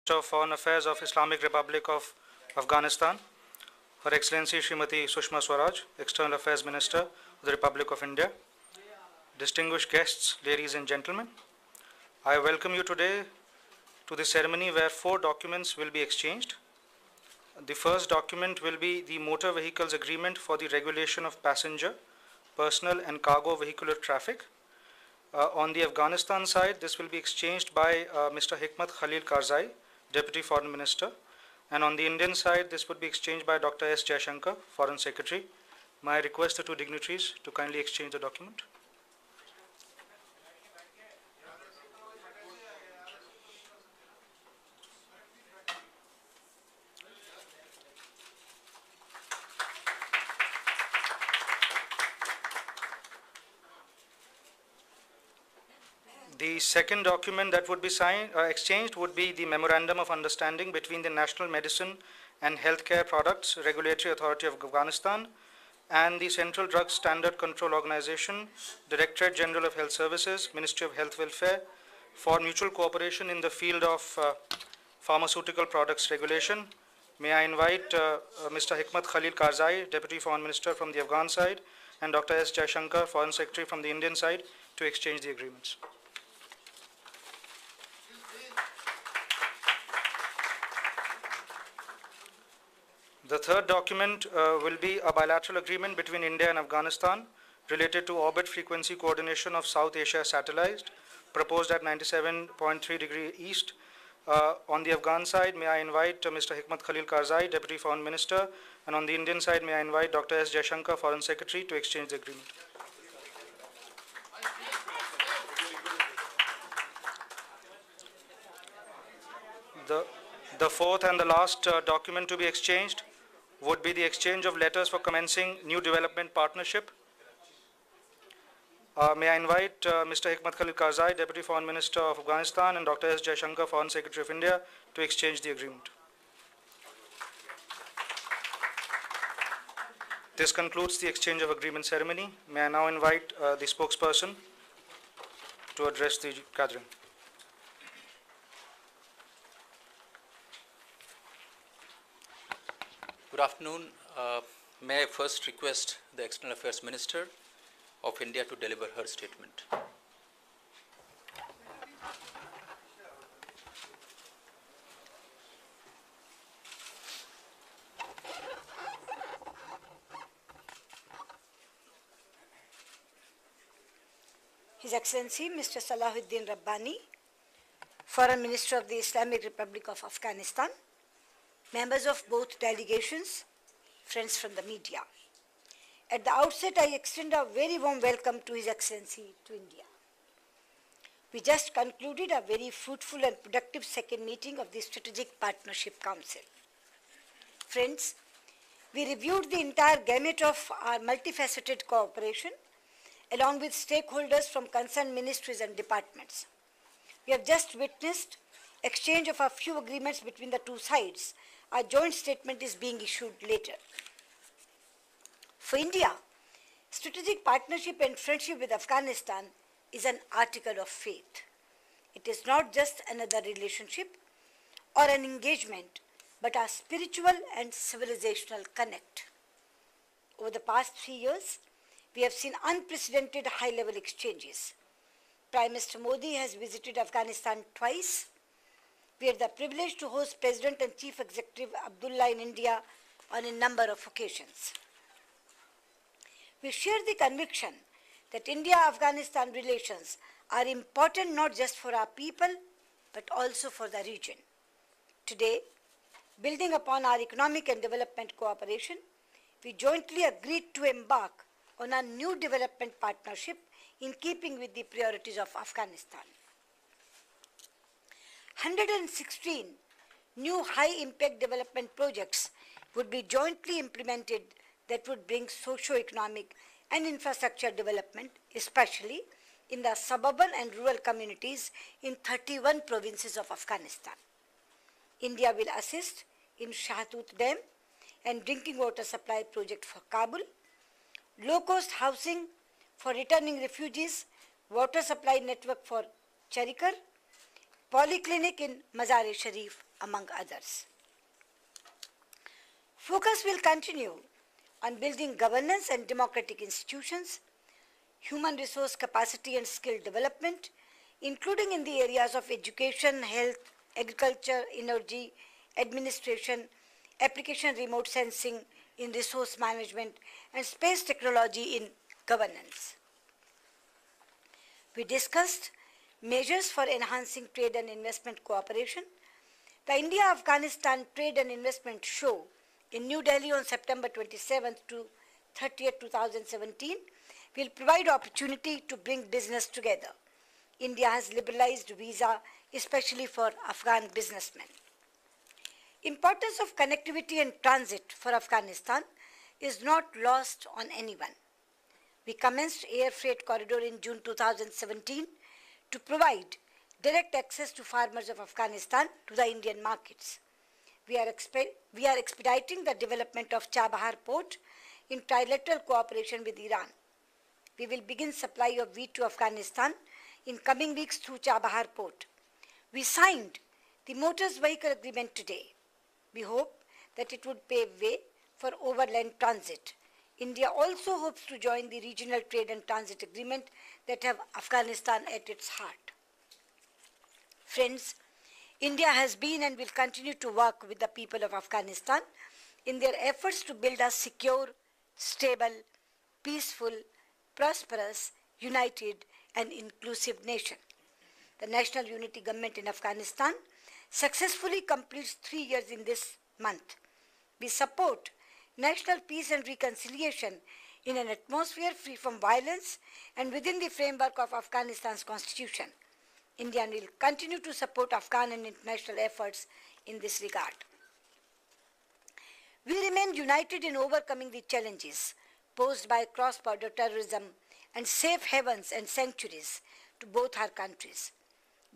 Minister of Foreign Affairs of Islamic Republic of Afghanistan, Her Excellency Srimati Sushma Swaraj, External Affairs Minister of the Republic of India, distinguished guests, ladies and gentlemen, I welcome you today to the ceremony where 4 documents will be exchanged. The first document will be the Motor Vehicles Agreement for the Regulation of Passenger, Personal and Cargo Vehicular Traffic. On the Afghanistan side, this will be exchanged by Mr. Hikmat Khalil Karzai, Deputy Foreign Minister, and on the Indian side, this would be exchanged by Dr. S. Jaishankar, Foreign Secretary. May I request the 2 dignitaries to kindly exchange the document. The second document that would be exchanged would be the Memorandum of Understanding between the National Medicine and Healthcare Products Regulatory Authority of Afghanistan and the Central Drug Standard Control Organization, Directorate General of Health Services, Ministry of Health Welfare, for mutual cooperation in the field of pharmaceutical products regulation. May I invite Mr. Hikmat Khalil Karzai, Deputy Foreign Minister from the Afghan side, and Dr. S. Jaishankar, Foreign Secretary from the Indian side, to exchange the agreements. The third document will be a bilateral agreement between India and Afghanistan related to orbit frequency coordination of South Asia satellites, proposed at 97.3 degrees east. On the Afghan side, may I invite Mr. Hikmat Khalil Karzai, Deputy Foreign Minister, and on the Indian side, may I invite Dr. S. Jaishankar, Foreign Secretary, to exchange the agreement. The fourth and the last document to be exchanged would be the exchange of letters for commencing new development partnership. May I invite Mr. Hikmat Khalil Karzai, Deputy Foreign Minister of Afghanistan, and Dr. S. Jaishankar, Foreign Secretary of India, to exchange the agreement. This concludes the exchange of agreement ceremony. May I now invite the spokesperson to address the gathering. Good afternoon. May I first request the External Affairs Minister of India to deliver her statement. His Excellency Mr. Salahuddin Rabbani, Foreign Minister of the Islamic Republic of Afghanistan, members of both delegations, friends from the media. At the outset, I extend a very warm welcome to His Excellency to India. We just concluded a very fruitful and productive second meeting of the Strategic Partnership Council. Friends, we reviewed the entire gamut of our multifaceted cooperation along with stakeholders from concerned ministries and departments. We have just witnessed exchange of a few agreements between the two sides. A joint statement is being issued later. For India, strategic partnership and friendship with Afghanistan is an article of faith. It is not just another relationship or an engagement, but a spiritual and civilizational connect. Over the past 3 years, we have seen unprecedented high-level exchanges. Prime Minister Modi has visited Afghanistan twice. We had the privilege to host President and Chief Executive Abdullah in India on a number of occasions. We share the conviction that India-Afghanistan relations are important not just for our people, but also for the region. Today, building upon our economic and development cooperation, we jointly agreed to embark on a new development partnership in keeping with the priorities of Afghanistan. 116 new high-impact development projects would be jointly implemented that would bring socio-economic and infrastructure development, especially in the suburban and rural communities in 31 provinces of Afghanistan. India will assist in Shahtut Dam and drinking water supply project for Kabul, low-cost housing for returning refugees, water supply network for Charikar, polyclinic in Mazar-e Sharif, among others. Focus will continue on building governance and democratic institutions, human resource capacity and skill development, including in the areas of education, health, agriculture, energy, administration, application remote sensing in resource management, and space technology in governance. We discussed measures for enhancing trade and investment cooperation. The India-Afghanistan Trade and Investment Show in New Delhi on September 27th to 30th, 2017 will provide opportunity to bring business together. India has liberalized visa, especially for Afghan businessmen. Importance of connectivity and transit for Afghanistan is not lost on anyone. We commenced air freight corridor in June 2017 to provide direct access to farmers of Afghanistan to the Indian markets. We are expediting the development of Chabahar port in trilateral cooperation with Iran. We will begin supply of wheat to Afghanistan in coming weeks through Chabahar port. We signed the Motors Vehicle Agreement today. We hope that it would pave way for overland transit. India also hopes to join the regional trade and transit agreement that have Afghanistan at its heart. Friends, India has been and will continue to work with the people of Afghanistan in their efforts to build a secure, stable, peaceful, prosperous, united, and inclusive nation. The National Unity Government in Afghanistan successfully completes 3 years in this month. We support national peace and reconciliation in an atmosphere free from violence and within the framework of Afghanistan's constitution. India will continue to support Afghan and international efforts in this regard. We remain united in overcoming the challenges posed by cross-border terrorism and safe havens and sanctuaries to both our countries.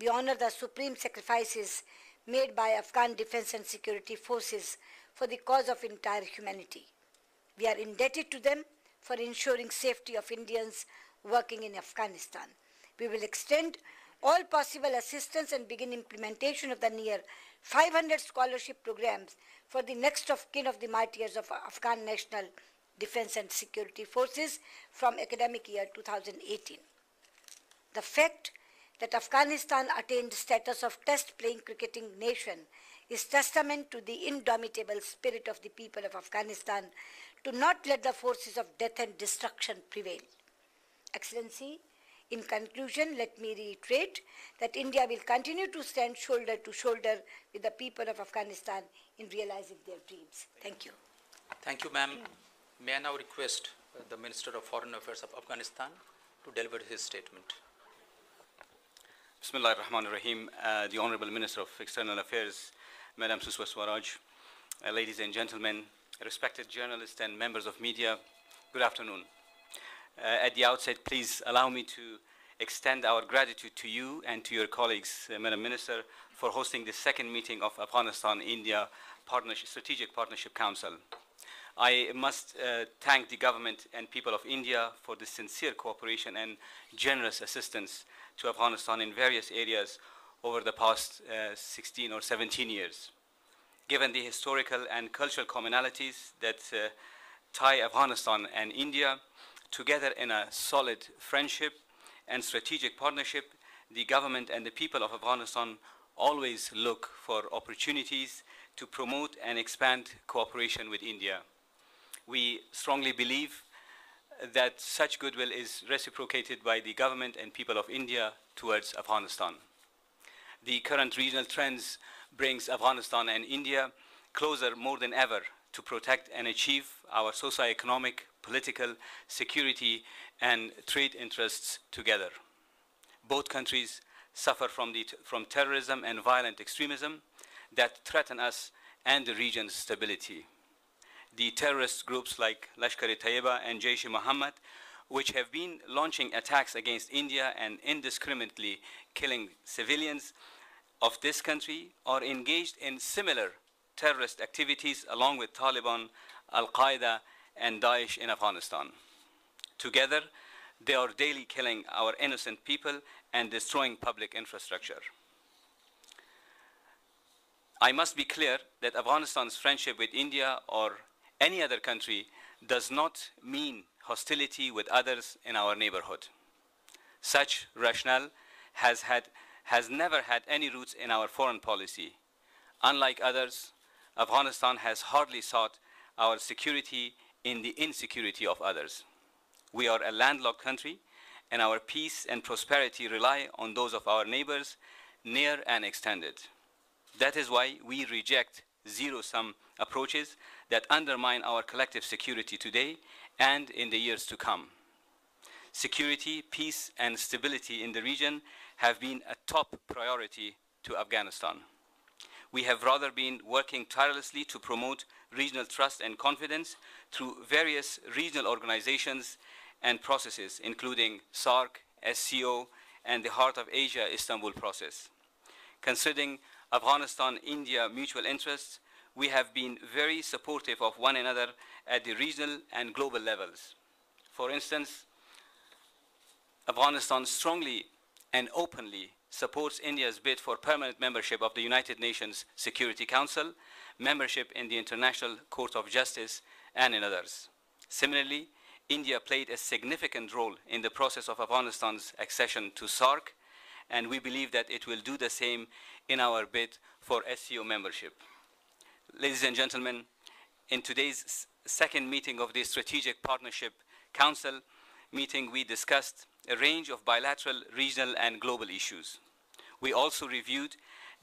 We honor the supreme sacrifices made by Afghan defense and security forces for the cause of entire humanity. We are indebted to them for ensuring safety of Indians working in Afghanistan. We will extend all possible assistance and begin implementation of the near 500 scholarship programs for the next of kin of the martyrs of Afghan National Defense and Security Forces from academic year 2018. The fact that Afghanistan attained status of test-playing cricketing nation is testament to the indomitable spirit of the people of Afghanistan to not let the forces of death and destruction prevail. Excellency, in conclusion, let me reiterate that India will continue to stand shoulder to shoulder with the people of Afghanistan in realizing their dreams. Thank you. Thank you, ma'am. May I now request the Minister of Foreign Affairs of Afghanistan to deliver his statement. Bismillah ar-Rahman ar-Rahim. The Honorable Minister of External Affairs, Madam Sushma Swaraj, ladies and gentlemen, respected journalists and members of media, good afternoon. At the outset, please allow me to extend our gratitude to you and to your colleagues, Madam Minister, for hosting the second meeting of Afghanistan-India Strategic Partnership Council. I must thank the government and people of India for the sincere cooperation and generous assistance to Afghanistan in various areas over the past 16 or 17 years. Given the historical and cultural commonalities that tie Afghanistan and India together in a solid friendship and strategic partnership, the government and the people of Afghanistan always look for opportunities to promote and expand cooperation with India. We strongly believe that such goodwill is reciprocated by the government and people of India towards Afghanistan. The current regional trends brings Afghanistan and India closer more than ever to protect and achieve our socio-economic, political, security, and trade interests together. Both countries suffer from terrorism and violent extremism that threaten us and the region's stability. The terrorist groups like Lashkar-e-Taiba and Jaish-e-Mohammed, which have been launching attacks against India and indiscriminately killing civilians of this country, are engaged in similar terrorist activities along with Taliban, Al-Qaeda, and Daesh in Afghanistan. Together, they are daily killing our innocent people and destroying public infrastructure. I must be clear that Afghanistan's friendship with India or any other country does not mean hostility with others in our neighborhood. Such rationale has never had any roots in our foreign policy. Unlike others, Afghanistan has hardly sought our security in the insecurity of others. We are a landlocked country, and our peace and prosperity rely on those of our neighbors, near and extended. That is why we reject zero-sum approaches that undermine our collective security today and in the years to come. Security, peace, and stability in the region have been a top priority to Afghanistan. We have rather been working tirelessly to promote regional trust and confidence through various regional organizations and processes, including SARC, SCO, and the Heart of Asia Istanbul process. Considering Afghanistan-India mutual interests, we have been very supportive of one another at the regional and global levels. For instance, Afghanistan strongly and openly supports India's bid for permanent membership of the United Nations Security Council, membership in the International Court of Justice, and in others. Similarly, India played a significant role in the process of Afghanistan's accession to SARC, and we believe that it will do the same in our bid for SCO membership. Ladies and gentlemen, in today's second meeting of the Strategic Partnership Council meeting, we discussed a range of bilateral, regional, and global issues. We also reviewed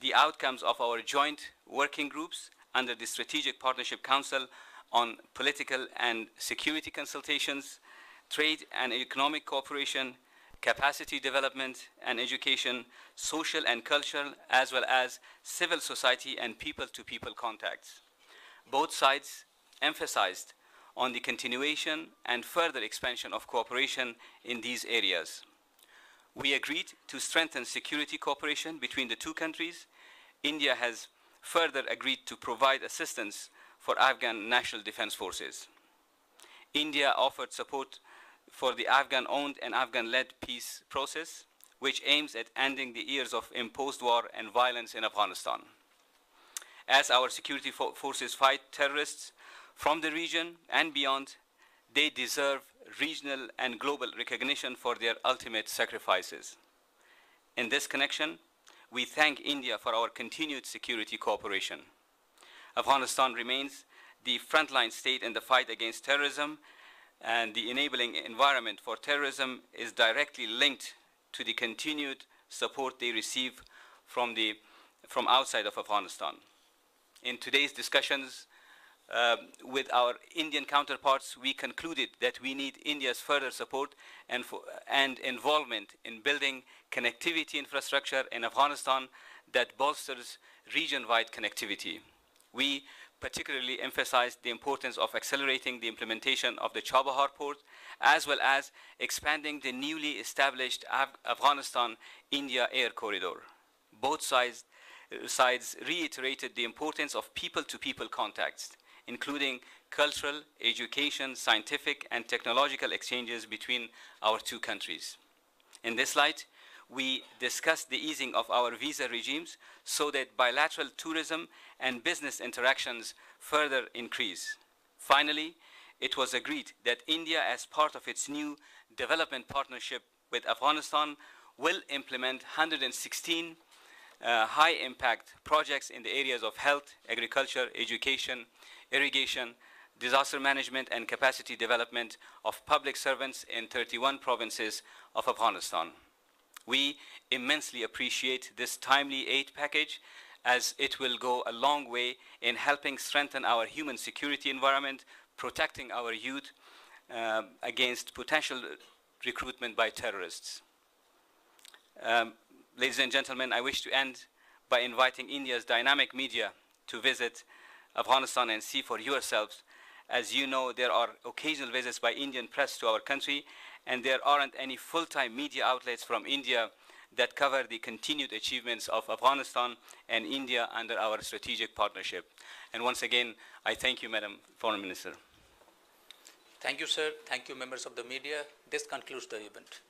the outcomes of our joint working groups under the Strategic Partnership Council on political and security consultations, trade and economic cooperation, capacity development and education, social and cultural, as well as civil society and people-to-people contacts. Both sides emphasized on the continuation and further expansion of cooperation in these areas. We agreed to strengthen security cooperation between the two countries. India has further agreed to provide assistance for Afghan National Defense Forces. India offered support for the Afghan-owned and Afghan-led peace process, which aims at ending the years of imposed war and violence in Afghanistan. As our security forces fight terrorists from the region and beyond, they deserve regional and global recognition for their ultimate sacrifices. In this connection, we thank India for our continued security cooperation. Afghanistan remains the frontline state in the fight against terrorism, and the enabling environment for terrorism is directly linked to the continued support they receive from outside of Afghanistan. In today's discussions with our Indian counterparts, we concluded that we need India's further support and involvement in building connectivity infrastructure in Afghanistan that bolsters region-wide connectivity. We particularly emphasized the importance of accelerating the implementation of the Chabahar port, as well as expanding the newly established Afghanistan-India air corridor. Both sides reiterated the importance of people-to-people contacts, including cultural, education, scientific, and technological exchanges between our two countries. In this light, we discussed the easing of our visa regimes so that bilateral tourism and business interactions further increase. Finally, it was agreed that India, as part of its new development partnership with Afghanistan, will implement 116 high-impact projects in the areas of health, agriculture, education, irrigation, disaster management, and capacity development of public servants in 31 provinces of Afghanistan. We immensely appreciate this timely aid package, as it will go a long way in helping strengthen our human security environment, protecting our youth against potential recruitment by terrorists. Ladies and gentlemen, I wish to end by inviting India's dynamic media to visit Afghanistan and see for yourselves. As you know, there are occasional visits by Indian press to our country, and there aren't any full-time media outlets from India that cover the continued achievements of Afghanistan and India under our strategic partnership. And once again, I thank you, Madam Foreign Minister. Thank you, sir. Thank you, members of the media. This concludes the event.